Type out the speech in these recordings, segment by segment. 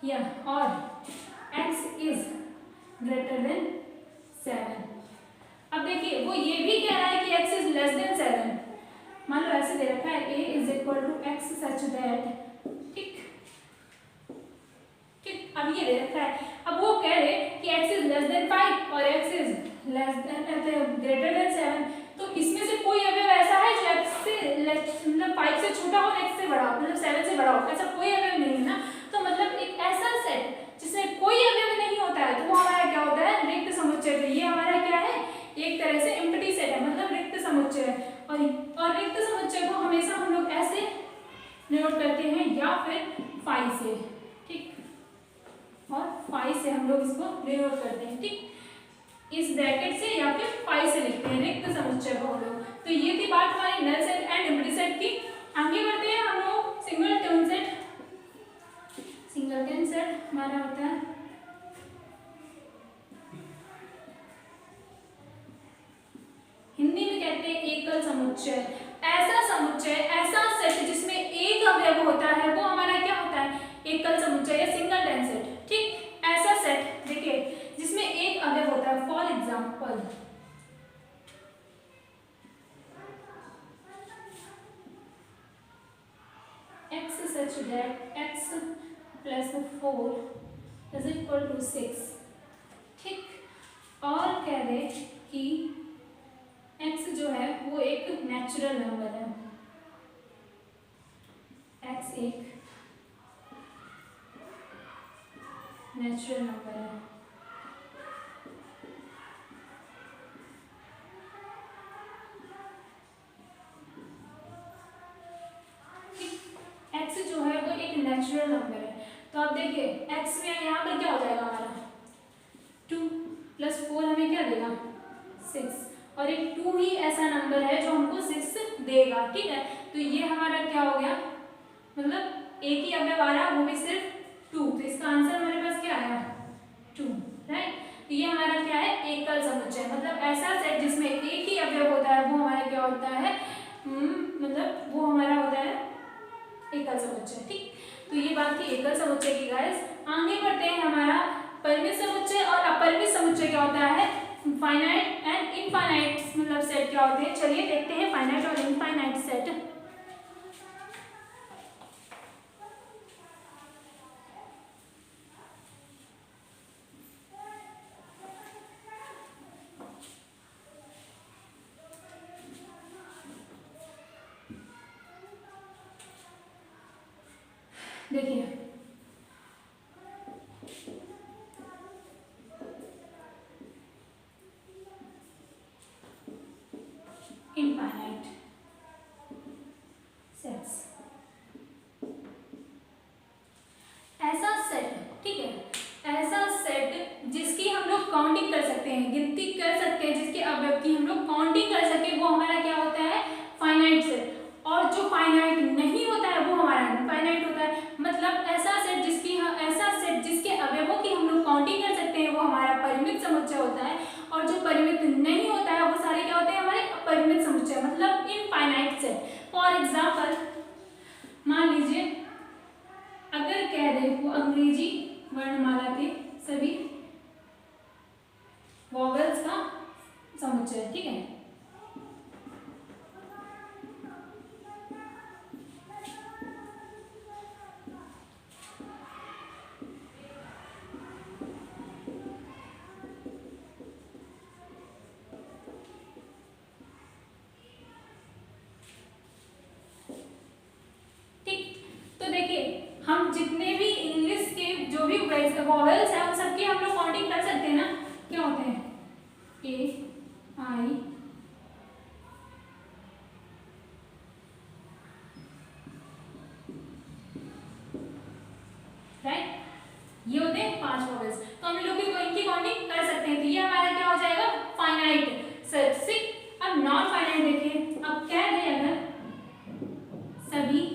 या और x is greater than 7। अब देखिए वो ये भी कह रहा है कि x इज लेस देन 7। मान लो ऐसे दे रखा है a is equal to x such that, ठीक ठीक, अब ये दे रखा है। अब वो कह रहे कि x इज लेस देन 5 और x is less then greater than 7, तो इसमें से कोई अवयव ऐसा है जो x से मतलब 5 से छोटा हो और x से बड़ा हो, मतलब 7 से बड़ा हो, ऐसा कोई अवयव नहीं है ना। तो मतलब एक ऐसा सेट जिसमें कोई अवयव नहीं होता है तो वो हमारा क्या होता है, रिक्त समुच्चय। तो ये हमारा क्या है, एक तरह से एम्प्टी सेट है, मतलब रिक्त समुच्चय है। और रिक्त समुच्चय को हमेशा हम लोग ऐसे नोट करते हैं या फिर फाई से, ठीक, और फाई से हम लोग इसको डिनोट करते हैं, ठीक, इस ब्रैकेट से या फिर फाई से लिखते हैं रिक्त समुच्चय को हम लोग। तो ये थी बात हमारी null set and empty set की। आगे बढ़ते हैं हम लोग सिंगलटन सेट। सिंगलटन सेट हमारा होता है हिंदी में कहते हैं एकल समुच्चय। ऐसा समुच्चय, ऐसा सेट जिसमें एक अवयव होता है वो हमारा क्या होता है, एकल समुच्चय या सिंगलटन सेट, ठीक। ऐसा सेट देखिए जिसमें एक अवयव होता है, for example x such that x plus 4 is equal to 6, ठीक। और कह दे कि x जो है वो एक नेचुरल नंबर है, x एक नेचुरल नंबर है। x जो है वो एक नेचुरल नंबर है। तो आप देखिए x में यहाँ पर क्या हो जाएगा हमारा 2 प्लस 4 हमें क्या देगा 6, और एक 2 ही ऐसा नंबर है जो हमको 6 देगा, ठीक है। तो ये हमारा क्या हो गया, मतलब एक ही अवयव आ रहा है वो भी सिर्फ 2, तो इसका आंसर हमारे पास क्या आया 2, राइट। तो ये हमारा क्या है, एकल समुच्चय, मतलब ऐसा सेट जिसमें एक ही अवयव होता है वो हमारा क्या होता है, मतलब वो हमारा होता है एकल समुच्चय, ठीक। तो ये बात थी एकल समुच्चय की गाइस। आगे बढ़ते हैं, हमारा परिमित समुच्चय और अपरिमित समुच्चय क्या होता है, फाइनाइट एंड इनफाइनाइट मतलब सेट क्या होते हैं। चलिए देखते हैं फाइनाइट और इनफाइनाइट सेट। देखिए इनफाइनाइट सेट्स, ऐसा सेट, ठीक है, ऐसा सेट जिसकी हम लोग काउंटिंग कर सकते हैं, गिनती कर सकते हैं, जिसके अवयव की हम लोग काउंटिंग कर सके, वो हमारा क्या होता है, फाइनाइट सेट। और जो फाइनाइट नहीं होता है वो हमारा इनफाइनाइट होता है। मतलब ऐसा सेट जिसके अवयवों की हम लोग काउंटिंग कर सकते हैं वो हमारा परिमित समुच्चय होता है, और जो परिमित नहीं होता है वो सारे क्या होते हैं, हमारे अपरिमित समुच्चय, मतलब इनफाइनाइट सेट। फॉर एग्जाम्पल मान लीजिए अगर कह दे वो अंग्रेजी वर्णमाला के सभी वॉवेल्स का समुच्चय, ठीक है। हम जितने भी इंग्लिश के जो भी वॉवेल्स हैं उन सबकी हम लोग काउंटिंग कर सकते हैं ना, क्या होते हैं ए आई राइट, ये होते हैं 5 वॉवेल्स। तो हम लोग इनकी काउंटिंग कर सकते हैं। तो ये हमारा क्या हो जाएगा, फाइनाइट सेट। अब नॉन फाइनाइट देखिए, अब कह दें अगर सभी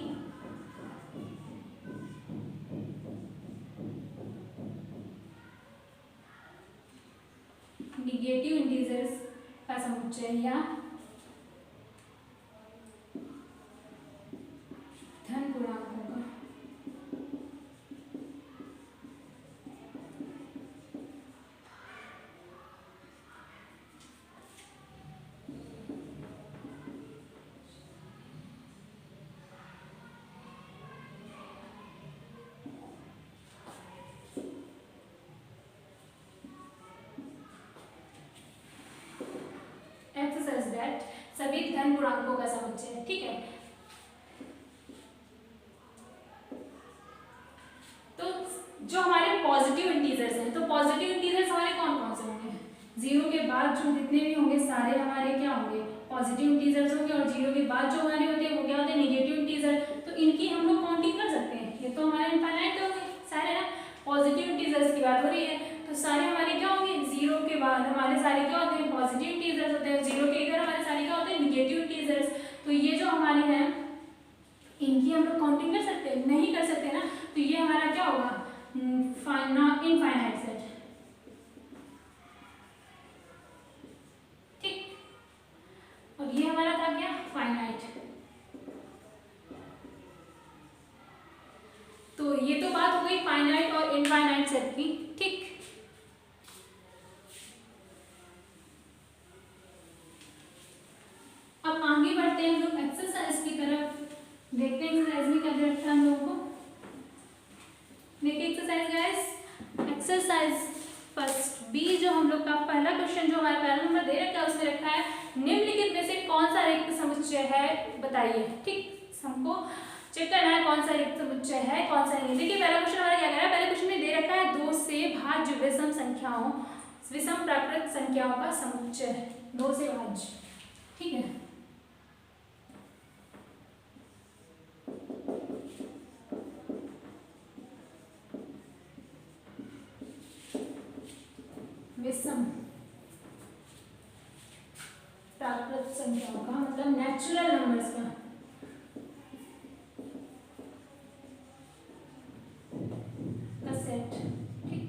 निगेटिव इंटीजर्स का समुच्चय या धन पूर्णांकों का सहित धन पूर्णांकों का समुच्चय है। ठीक है, तो जो हमारे पॉजिटिव इंटीजर्स हैं, तो पॉजिटिव इंटीजर्स हमारे कौन कौन से होंगे? जीरो के बाद जो जितने भी होंगे सारे हमारे क्या होंगे? पॉजिटिव इंटीजर्स होंगे। और जीरो के बाद जो हमारे होते हैं वो क्या होते हैं? Negative integer. तो इनकी हम लोग काउंटिंग कर सकते हैं, ये तो हमारे इनफाइनाइट होंगे सारे ना। पॉजिटिव इंटीजर्स की बात हो रही है, तो सारे हमारे क्या होंगे? जीरो के बाद हमारे सारे क्या होते हैं? पॉजिटिव इंटीजर्स होते हैं। जीरो के इधर हमारे सारे क्या होते हैं? Negative integers. तो ये जो हमारे हैं इनकी हम लोग काउंटिंग कर सकते हैं? नहीं कर सकते ना, तो ये हमारा क्या होगा? Infinite set. ठीक, और ये हमारा था क्या? फाइनाइट। तो ये तो बात हो गई फाइनाइट और इनफाइनाइट सेट की। ठीक, अब आगे बढ़ते हैं हम लोग एक्सरसाइज की तरफ। देखते हैं एक्सरसाइज में क्या दे रखा है हम लोगों को। देखिए exercise guys, exercise first b जो हम लोग का पहला क्वेश्चन जो हमारा पहला नंबर दे रखा है उसमें रखा है निम्नलिखित में से कौन सा रिक्त समुच्चय है बताइए। ठीक, हमको चेक करना है कौन सा रिक्त समुच्चय है कौन सा नहीं। देखिए पहला क्वेश्चन हमारा क्या कह रहा है? पहले क्वेश्चन में दे रखा है 2 से भाज्य विषम संख्याओं, विषम प्राकृत संख्याओं का समुच्चय, 2 से भाज्य। ठीक है, विषम प्राकृत संख्याओं का मतलब नेचुरल नंबर्स का सेट। ठीक,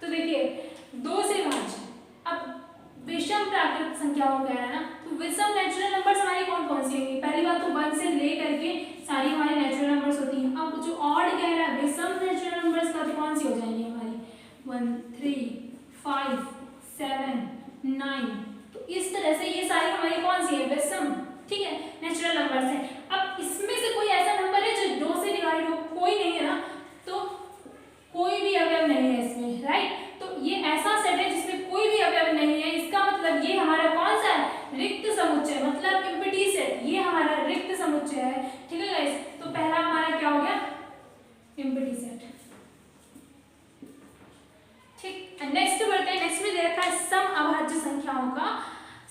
तो देखिए 2 से भाज्य, अब विषम प्राकृत संख्याओं कह रहा है ना, तो विषम नेचुरल नंबर्स हमारी कौन कौन सी होंगी? पहली बात तो 1 से ले करके सारी हमारी नेचुरल नंबर्स होती हैं। अब जो ऑड कह रहा है विषम नेचुरल नंबर्स का तो कौन सी हो जाएंगी हमारी? 1 3 5 7 9। तो इस तरह से ये सारी हमारी कौन सी है? विषम, ठीक है, नेचुरल नंबर्स है। अब इसमें से कोई ऐसा नंबर है जो 2 से डिवाइड हो? कोई नहीं है ना, तो कोई भी अवयव नहीं है इसमें, राइट। तो ये ऐसा सेट है जिसमें कोई भी अवयव नहीं है, इसका मतलब ये हमारा कौन सा है? रिक्त समुच्चय, मतलब एम्प्टी सेट, ये हमारा रिक्त समुच्चय है। ठीक है गाइस, तो पहला हमारा क्या हो गया? Empty set. ठीक, नेक्स्ट बढ़ते हैं। नेक्स्ट में दे रखा है सम अभाज्य संख्याओं का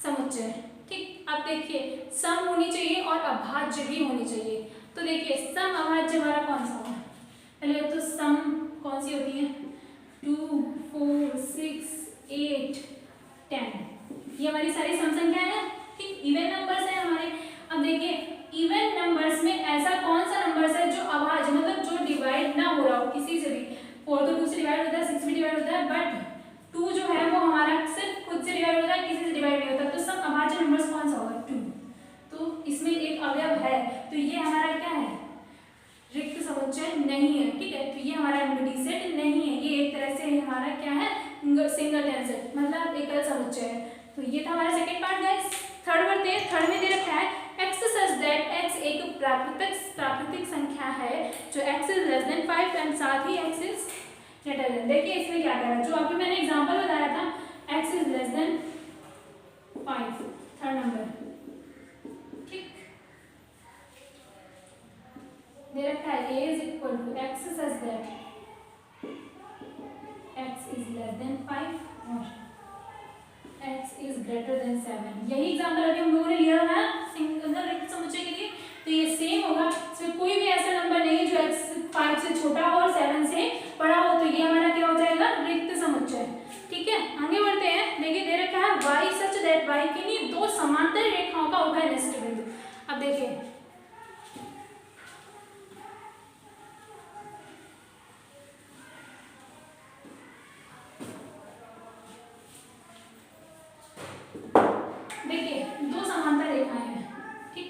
समुच्चय। ठीक, अब देखिए सम होनी चाहिए और अभाज्य भी होनी चाहिए। तो देखिए सम अभाज्य हमारा कौन सा होगा? पहले तो सम कौन सी होती है? 2 4 6 8 10, ये हमारी सारी सम संख्या है। ठीक, इवन नंबर्स है हमारे। अब देखिए इवन नंबर्स में ऐसा कौन सा नंबर्स है जो अभाज्य, मतलब जो डिवाइड ना हो रहा हो किसी से भी। 4 तो 2 से डिवाइड होता है, 6 भी डिवाइड होता है, बट 2 जो है वो हमारा सिर्फ खुद से डिवाइड होता है, किसी से डिवाइड नहीं होता। तो सम अभाज्य नंबर्स कौन सा होगा? 2। तो इसमें एक अवयव है, तो ये हमारा क्या है? रिक्त समुच्चय नहीं है। ठीक है, तो ये हमारा एम्प्टी सेट नहीं है, ये एक तरह से हमारा क्या है? सिंगलटन सेट, मतलब एकल समुच्चय है। तो ये था हमारा सेकंड पार्ट गाइस। थर्ड बढ़ते हैं। थर्ड में दे रखा है x सच दैट x एक प्राकृतिक संख्या है जो x is less than 5 and साथ ही x इज ग्रेटर देन। देखिए इसमें क्या कह रहा है, जो अभी मैंने एग्जांपल बताया था x is less than 5, third number. ठीक, दे रखा है a is equal to x such that x is less than 5 और x इज ग्रेटर देन 7। यही एग्जांपल अभी हम लोगों ने लिया था सिंगल रिक्त समुच्चय के लिए, तो ये सेम होगा। इसमें कोई भी ऐसा नंबर नहीं है जो x 5 से छोटा हो और 7 से बड़ा हो, तो ये हमारा क्या हो जाएगा? रिक्त समुच्चय। ठीक है, आगे बढ़ते हैं। देखिए दे रखा है y सच दैट y के लिए 2 समांतर रेखाओं का उभयनिष्ठ बिंदु। अब देखिए दो समांतर रेखाएं हैं। ठीक,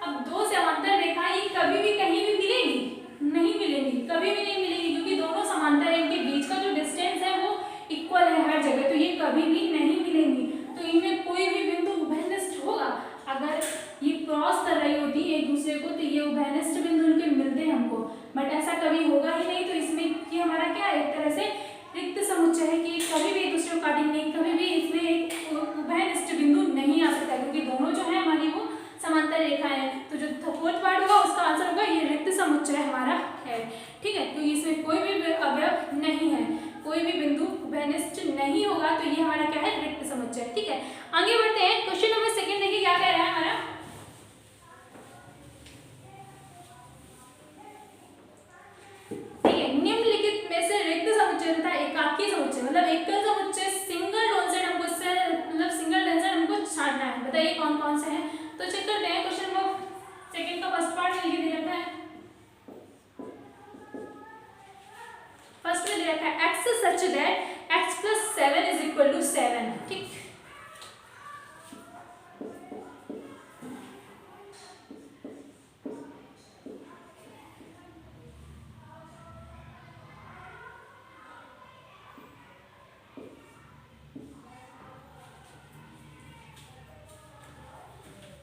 अब 2 समांतर रेखाएं कभी भी कहीं भी मिलेंगी? नहीं मिलेंगी, कभी भी नहीं मिलेंगी, क्योंकि दोनों समांतर हैं, इनके बीच का जो डिस्टेंस है वो इक्वल है हर जगह, तो ये कभी भी नहीं मिलेंगी। तो इनमें कोई भी बिंदु उभयनिष्ठ होगा। अगर ये क्रॉस कर रही होती है एक दूसरे को, तो ये उभयनिष्ठ बिंदु इनके मिलते हैं हमको, बट ऐसा कभी होगा ही नहीं। तो इसमें ये हमारा क्या है? एक तरह से रिक्त समुच्चय है कि कभी भी एक दूसरे को काटेंगे नहीं, कभी भी इसमें एक उभयनिष्ठ बिंदु नहीं आ सकता, क्योंकि दोनों जो है हमारी वो समांतर रेखाएं हैं। तो जो फोर्थ पार्ट होगा उसका आंसर होगा ये रिक्त समुच्चय हमारा है। ठीक है, क्योंकि इसमें कोई भी अवयव नहीं है, कोई भी बिंदु उभयनिष्ठ नहीं होगा, तो ये हमारा क्या है, रिक्त समुच्चय। ठीक है, आगे बढ़ते हैं। क्वेश्चन नंबर सेकंड देखिए क्या कह रहा है हमारा। ठीक है, निम्नलिखित में से रिक्त समुच्चय तथा एकाकी समुच्चय, मतलब एकल समुच्चय, सिंगल डोनसेट, हमको इससे मतलब सिंगल डोनसेट हमको छांटना है। बताइए कौन कौन से हैं। तो चेक करते हैं। क्वेश्चन नंबर सेकंड का फर्स्ट पार्ट में ये दे रखा है। फर्स्ट में दे रखा है x सच दैट x + 7 = 7। ठीक,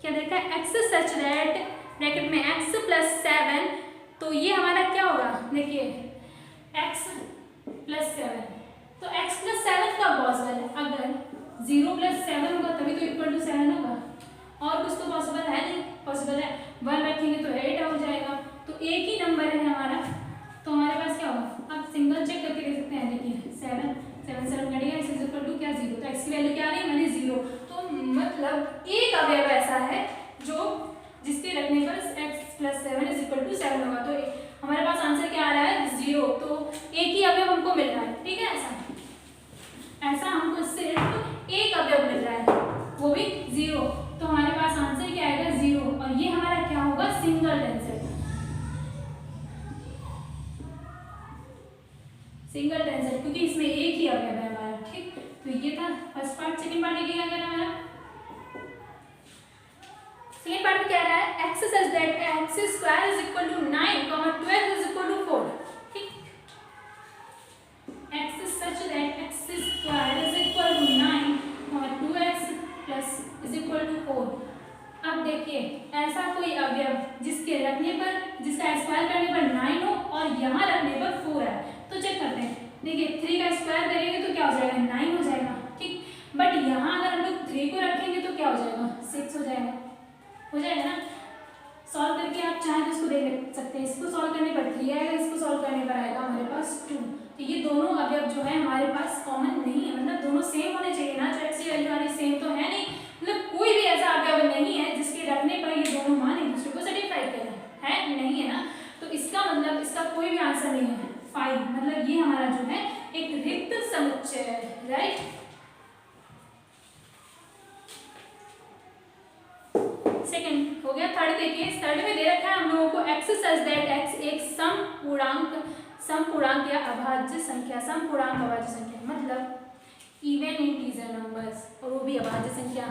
क्या देखा है, x सच दैट ब्रैकेट में x + 7, तो ये हमारा क्या होगा, देखिए x + 7, तो x + 7 का पॉसिबल है, अगर 0 + 7 होगा तभी तो = 7 होगा, और कुछ तो पॉसिबल है नहीं, पॉसिबल है 1 रखेंगे तो 8 हो जाएगा, तो एक ही नंबर है हमारा, तो हमारे पास क्या होगा, आप सिंगल चेक करके देख सकते हैं। देखिए 7 कटेगा, x = क्या 0, तो x की वैल्यू क्या आ रही है, मैंने 0, तो मतलब एक अवयव ऐसा है जो जिसके रखने पर x + 7 = 7 होगा, तो हमारे पास आंसर क्या आ रहा है, 0, तो एक ही अवयव हमको मिल रहा है। ठीक है, ऐसा हमको सिर्फ एक अवयव मिल रहा है, वो भी 0, तो हमारे पास आंसर क्या आएगा, 0, और ये हमारा क्या होगा, सिंगल टेंसेट, सिंगल टेंसेट, क्योंकि इसमें एक ही अवयव है हमारा। ठीक, तो ये था फर्स्ट पार्ट। सेकंड पार्ट देखिए क्या कह रहा है हमारा। सेकंड पार्ट में क्या रहा है, x सच दैट x² = 9, 12 = 4। ठीक, x such that x² = 9, 2x + 4। अब देखिए ऐसा कोई अवयव जिसके रखने पर, जिसका स्क्वायर करने पर 9 हो और यहाँ रखने पर 4 है, तो चेक करते हैं। देखिए 3 का स्क्वायर करेंगे तो क्या हो जाएगा, 9 हो जाएगा। ठीक, बट यहाँ अगर हम लोग 3 को रखेंगे तो क्या हो जाएगा, 6 हो जाएगा, हो जाएगा ना। सॉल्व करके आप चाहें तो इसको देख सकते हैं, इसको सॉल्व करने पर 3 आएगा, इसको सॉल्व करने पर आएगा हमारे पास 2। तो ये दोनों अवयव जो है हमारे पास कॉमन नहीं है, मतलब दोनों सेम होने चाहिए ना, जो x की वैल्यू हमारी सेम तो है नहीं, मतलब कोई भी ऐसा अवयव नहीं है जिसके रखने पर ये दोनों मान एक दूसरे को सेटिस्फाई करें, है नहीं है ना, तो इसका मतलब इसका कोई भी आंसर नहीं है 5, मतलब ये हमारा जो है एक रिक्त समुच्चय है, राइट। सेकंड हो गया। थर्ड देखिए, थर्ड में दे रखा है हम लोगों को x सच दैट x एक समपूर्णांक या अभाज्य संख्या, समपूर्णांक अभाज्य संख्या मतलब इवन इंटीजर नंबर्स, और वो भी अभाज्य संख्या।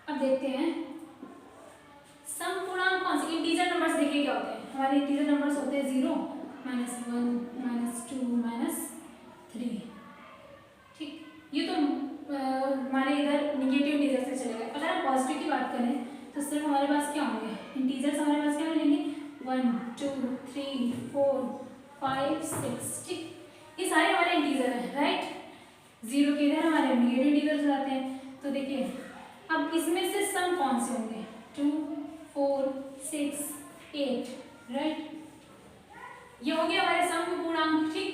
अब देखते हैं समपूर्णांक कौन से, इंटीजर नंबर्स देखिए क्या होते हैं, हमारे इंटीजर नंबर्स होते हैं 0, -1, -2, -3। ठीक, ये तो हमारे इधर निगेटिव इंटीजर से चलेगा। अगर हम पॉजिटिव की बात करें तो सिर्फ हमारे पास क्या होंगे, इंटीजर्स हमारे पास क्या मिलेंगे, 1, 2, 3, 4, 5, 6। ठीक, ये सारे हमारे इंटीजर हैं, राइट। 0 के इधर हमारे निगेटिव इंटीजर्स आते हैं। तो देखिए अब इसमें से सम कौन से होंगे, 2, 4, 6, 8, राइट, ये हो गया हमारे समपूर्णांक। ठीक,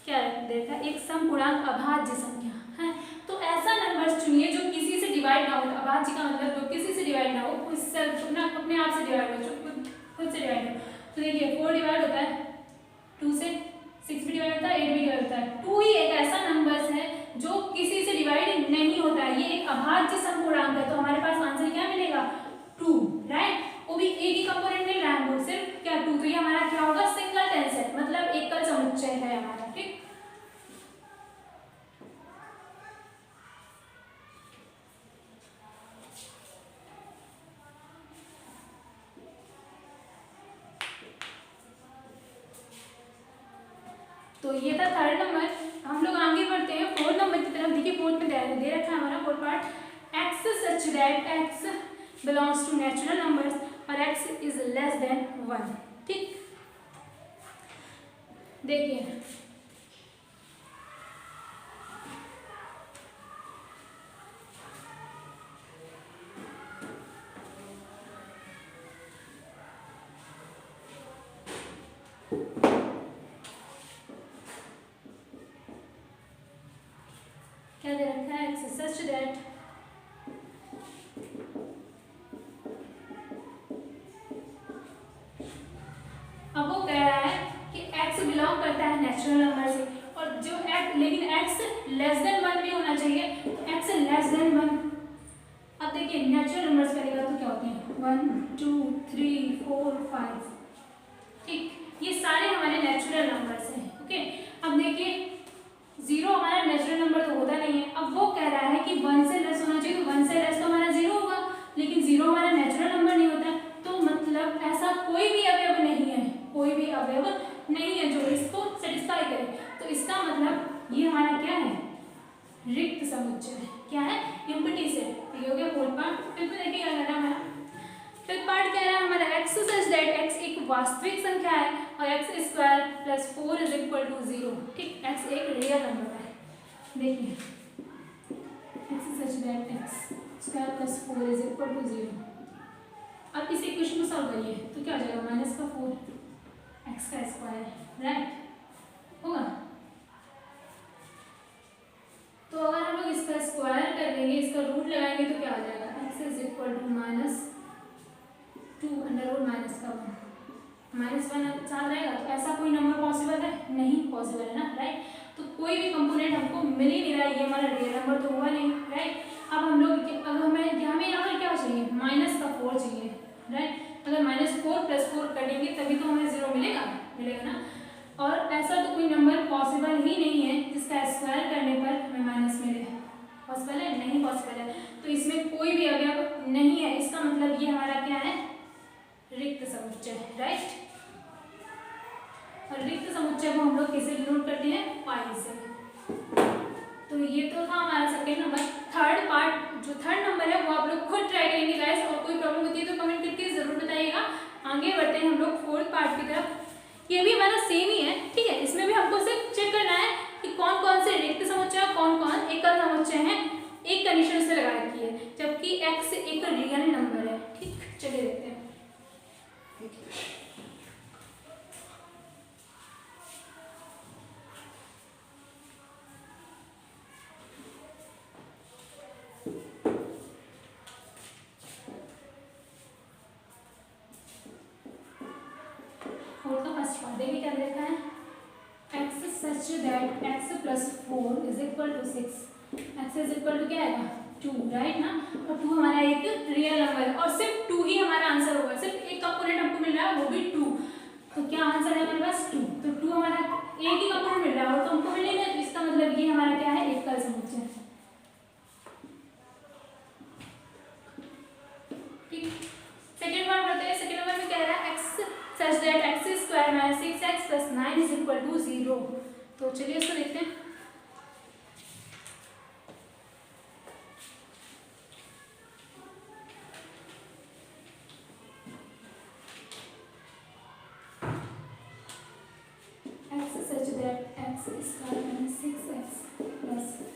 क्या देखा, एक समपूर्णांक अभाज्य संख्या है, तो ऐसा नंबर चुनिए जो किसी से डिवाइड ना हो, अभाज्य का मतलब जो किसी से डिवाइड ना हो, उससे अपने आप से डिवाइड हो, जो खुद से डिवाइड हो। तो देखिए 4 डिवाइड होता है 2 से, 6 भी डिवाइड होता है, 8 भी डिवाइड होता है, 2 ही एक ऐसा नंबर है जो किसी से डिवाइड नहीं होता है, ये एक अभाज्य समपूर्णांक है, तो हमारे पास आंसर क्या मिलेगा, 2, राइट। वो भी एक ही कंपोनेंट मिल रहा है हमको, सिर्फ क्या 2, तो ये हमारा क्या होगा, सिंगल टेंसेट, मतलब एकल समुच्चय है हमारा। ठीक, तो ये था थर्ड नंबर। हम लोग आगे बढ़ते हैं फोर्थ नंबर की तरफ। देखिए फोर्थ में दे रखा है हमारा fourth part, x such that x belongs to natural numbers और x इज लेस देन 1। ठीक, देखिए क्या दे रखा है, x सच दैट अब वो कह रहा है कि x बिलोंग करता है नेचुरल नंबर से और जो x, लेकिन x लेस देन 1 भी होना चाहिए, तो x लेस देन 1। अब देखिए नेचुरल नंबर्स करेगा तो क्या होते हैं 1 2 3 4 5। ठीक, ये सारे हमारे नेचुरल नंबर्स हैं। ओके, अब देखिए 0 हमारा नेचुरल नंबर तो होता नहीं है। अब वो कह रहा है कि 1 से लेस होना चाहिए, तो 1 से लेस तो हमारा 0 होगा, लेकिन 0 हमारा नेचुरल नंबर नहीं होता। तो मतलब ऐसा कोई भी अवयव नहीं है, कोई भी अवयव नहीं है जो इसको सेटिस्फाई करे। तो इसका मतलब ये हमारा क्या है, रिक्त समुच्चय है। क्या है, एम्प्टी सेट। ये हो गया फोर्थ पार्ट। फिर देखिए क्या करना है हमारा, फिफ्थ पार्ट कह रहा है हमारा x सच दैट x एक वास्तविक संख्या है और x square plus 4 is equal to 0। ठीक, x एक रियल नंबर है। देखिए x such that x square plus 4 is equal to 0। अब इस इक्वेशन को सॉल्व करिए तो क्या हो जाएगा, माइनस का 4 x का स्क्वायर, राइट होगा। तो अगर हम लोग इसका स्क्वायर कर देंगे, इसका रूट लगाएंगे तो क्या हो जाएगा, x is equal to minus 2 under root minus का 1, माइनस 1 साथ रहेगा। तो ऐसा कोई नंबर पॉसिबल है, नहीं पॉसिबल है ना, राइट। तो कोई भी कंपोनेंट हमको मिल ही नहीं रहा है, ये हमारा रियल नंबर तो हुआ नहीं, राइट। अब हम लोग हमें यहाँ पर क्या चाहिए, माइनस का 4 चाहिए, राइट। अगर -4 + 4 करेंगे तभी तो हमें 0 मिलेगा ना। और ऐसा तो कोई नंबर पॉसिबल ही नहीं है जिसका स्क्वायर करने पर हमें माइनस मिले। पॉसिबल है, नहीं पॉसिबल है। तो इसमें कोई भी अवयव नहीं है, इसका मतलब ये हमारा क्या है, रिक्त समुच्चय, राइट। और रिक्त समुच्चय को हम लोग किसे डिनोट करते हैं, पाई से। तो ये तो था हमारा सेकंड नंबर। थर्ड पार्ट, जो थर्ड नंबर है वो आप लोग खुद ट्राई करेंगे गाइस, और कोई प्रॉब्लम होती है तो कमेंट करके जरूर बताइएगा। आगे बढ़ते हैं हम लोग फोर्थ पार्ट की तरफ। ये भी हमारा सेम ही है, ठीक है। इसमें भी हमको सिर्फ चेक करना है कि कौन कौन से रिक्त समुच्चय, कौन कौन एकल समुच्चय हैं, एक कंडीशन से लगा रखी है, जबकि x एक रियल नंबर है। ठीक, चलिए देखते हैं। फोर्थ का फर्स्ट पार्ट देखिए क्या देखा है, x such that x + 4 is equal to 6। x is equal to क्या आएगा, 2, राइट ना। और 2 हमारा एक रियल नंबर है और सिर्फ 2 ही हमारा आंसर होगा। सिर्फ एक कंपोनेंट हमको मिल रहा है, वो भी 2। तो क्या आंसर है हमारे पास, 2। तो 2 हमारा एक ही कंपोनेंट मिल रहा है और तो हमको मिलेगा, तो इसका मतलब ये हमारा क्या है, एकल समुच्चय। ठीक, सेकंड पार्ट पढ़ते हैं। सेकंड नंबर में कह रहा है x such that x² - 6x + 9 is equal to 0। तो चलिए इसको देखते हैं। x such that x² - 6x +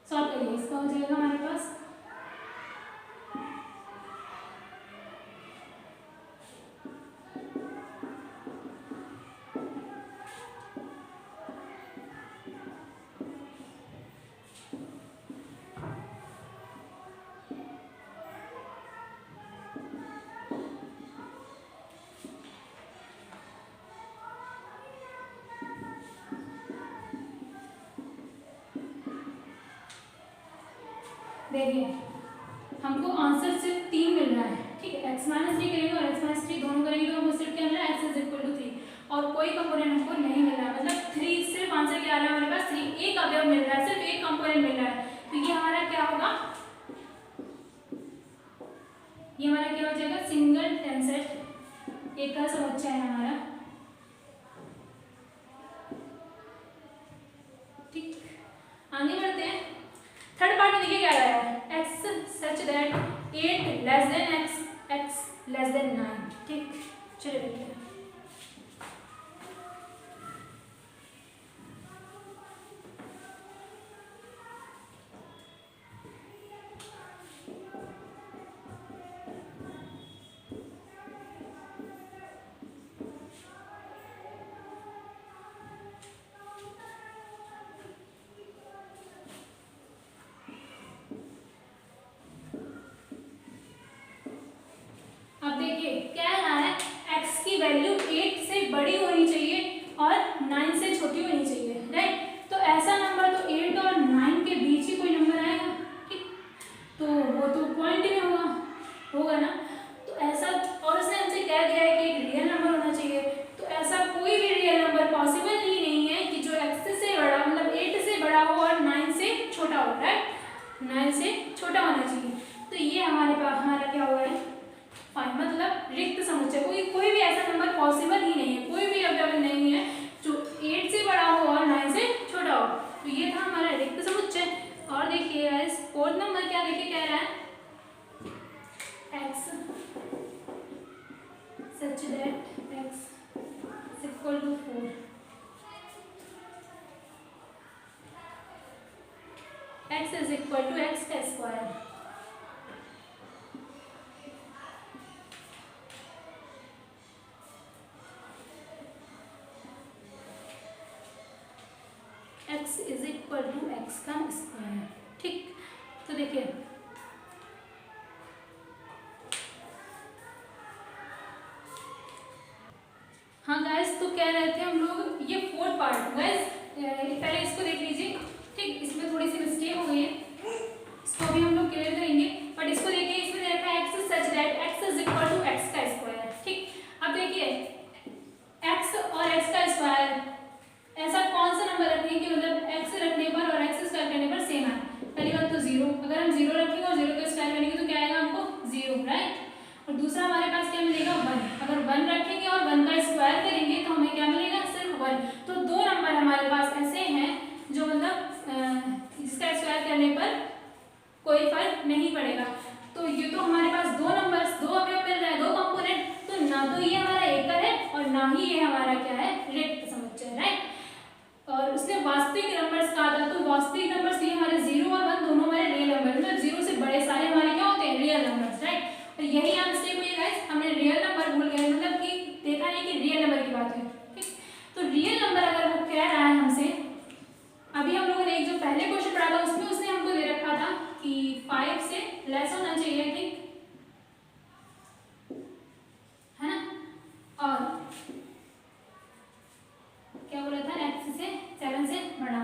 solve करिए, इसका हो जाएगा हमारे पास देखिए हमको आंसर सिर्फ 3 मिल रहा है, ठीक है। x - 3 करेंगे और x - 3 दोनों करेंगे तो हमको सिर्फ क्या मिल रहा है, x इज इक्वल टू 3 और कोई कंपोनेंट हमको नहीं मिल रहा। मतलब 3 सिर्फ आंसर क्या आ रहा है हमारे पास, 3 एक अवयव मिल रहा है, सिर्फ एक कंपोनेंट मिल रहा है। तो ये हमारा क्या होगा, ये हमारा क्या हो जाएगा, सिंगल टेंसेट एकल समुच्चय है हमारा। ठीक, आगे बढ़ते हैं। थर्ड पार्ट में देखिए क्या आ रहा है, x such that 8 less than x, x less than 9। ठीक, चलिए देखिए। अब देखिए क्या आ रहा है, x की वैल्यू 8 से बड़ी होनी चाहिए और 9 से छोटी होनी चाहिए, राइट। तो ऐसा नंबर तो 8 और 9 के बीच ही कोई नंबर आएगा, ठीक, तो वो तो पॉइंट में होगा ना। तो ऐसा, और उसने हमसे कह दिया है कि एक रियल नंबर होना चाहिए, तो ऐसा कोई भी रियल नंबर पॉसिबल ही नहीं है कि जो x से बड़ा, मतलब 8 से बड़ा हो और 9 से छोटा हो, राइट, 9 से छोटा होना चाहिए। तो ये हमारे पास हमारा क्या हुआ है, मतलब रिक्त समुच्चय। कोई भी ऐसा नंबर पॉसिबल ही नहीं है, कोई भी अवेलेबल नहीं है जो 8 से बड़ा हो और 9 से छोटा हो। तो ये था हमारा रिक्त समुच्चय। और देखिए गाइस फोर्थ नंबर क्या देखिए कह रहा है, x such that x is equal to 4, x is equal to x का square. x is equal to x का स्क्वायर, ठीक। तो देखिए हाँ गाइस, तो कह रहे थे हम लोग ये फोर्थ पार्ट, गाइस पहले इसको देख लीजिए, ठीक, इसमें थोड़ी सी मिस्टेक हो गई है, इसको भी हम लोग क्लियर करेंगे। बट इसको देखिए, इसमें दे रखा है x such that x is equal to x का स्क्वायर, ठीक। अब देखिए x और x का स्क्वायर, ऐसा कौन सा नंबर रखेंगे कि मतलब x रखने पर और x स्क्वायर करने पर सेम आए। पहली बात तो 0, अगर हम 0 रखेंगे और 0 का स्क्वायर करेंगे तो क्या आएगा हमको 0, राइट। और दूसरा हमारे पास क्या मिलेगा 1, अगर 1 रखेंगे और 1 का स्क्वायर करेंगे तो हमें क्या मिलेगा सिर्फ 1। तो दो नंबर हमारे पास ऐसे हैं जो मतलब जिसका स्क्वायर करने पर कोई फर्क नहीं पड़ेगा। तो ये तो हमारे पास दो नंबर्स, दो अवयव मिल रहे हैं, दो कंपोनेंट, तो ना तो ये हमारा एकल है और ना ही ये हमारा क्या है रिक्त समुच्चय, राइट। और उसने वास्तविक नंबर्स कहा था, तो वास्तविक नंबर्स ये हमारे 0 और 1 दोनों हमारे रियल नंबर, मतलब 0 से बड़े सारे हमारे क्या होते हैं रियल नंबर्स, राइट। और यही यहाँ मिस्टेक हुई है गाइस, हमने रियल नंबर भूल गए, मतलब कि देखा नहीं कि रियल नंबर की बात हुई, ठीक। तो रियल नंबर अगर वो कह रहा है हमसे, अभी हम लोगों ने एक जो पहले क्वेश्चन पढ़ा था उसमें उसने हमको दे रखा था कि 5 से लेस होना चाहिए, ठीक है ना। और क्या बोला था, x से 7 से बड़ा,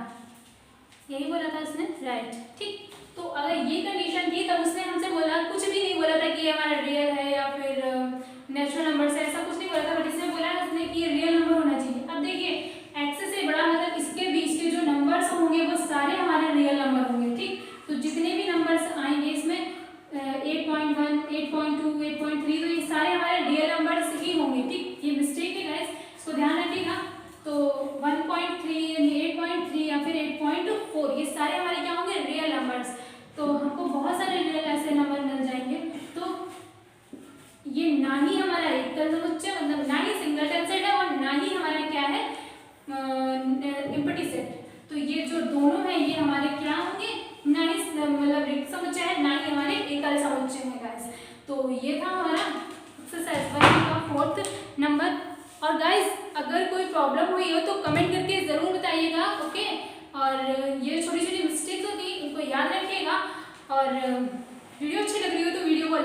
यही बोला था उसने, राइट, ठीक। तो अगर ये कंडीशन थी तब उसने हमसे बोला, कुछ भी नहीं बोला था कि ये हमारा रियल है या फिर नेचुरल नंबर से, ऐसा कुछ नहीं बोला था। बट इसने बोला उसने कि ये रियल नंबर होना चाहिए। अब देखिए x से बड़ा मतलब इसके बीच के जो नंबर्स होंगे वो सारे हमारे रियल नंबर होंगे, ठीक। तो जितने भी नंबर्स आएंगे इसमें 8.1, 8.2, 8.3, तो ये सारे हमारे रियल नंबर्स ही होंगे, ठीक। ये मिस्टेक है गाइस, इसको ध्यान रखिएगा। तो 1.3 यानी 8.3 या फिर 8.4 ये सारे हमारे क्या होंगे रियल नंबर्स। तो हमको बहुत सारे रियल ऐसे नंबर मिल जाएंगे। तो ये ना ही हमारा एकल समुच्चय, मतलब ना ही सिंगल टेंसेट है और ना ही हमारा क्या है एम्प्टी सेट। तो ये जो दोनों हैं ये हमारे क्या होंगे, ना ही मतलब रिक्त समुच्चय है, ना ही हमारे एकल समुच्चय है गाइस। तो ये था हमारा एक्सरसाइज 1 का फोर्थ नंबर। और गाइस अगर कोई प्रॉब्लम हुई हो तो कमेंट करके ज़रूर बताइएगा, ओके। और ये छोटी छोटी मिस्टेक्स होती हैं, इनको याद रखिएगा। और वीडियो अच्छी लग रही हो तो वीडियो को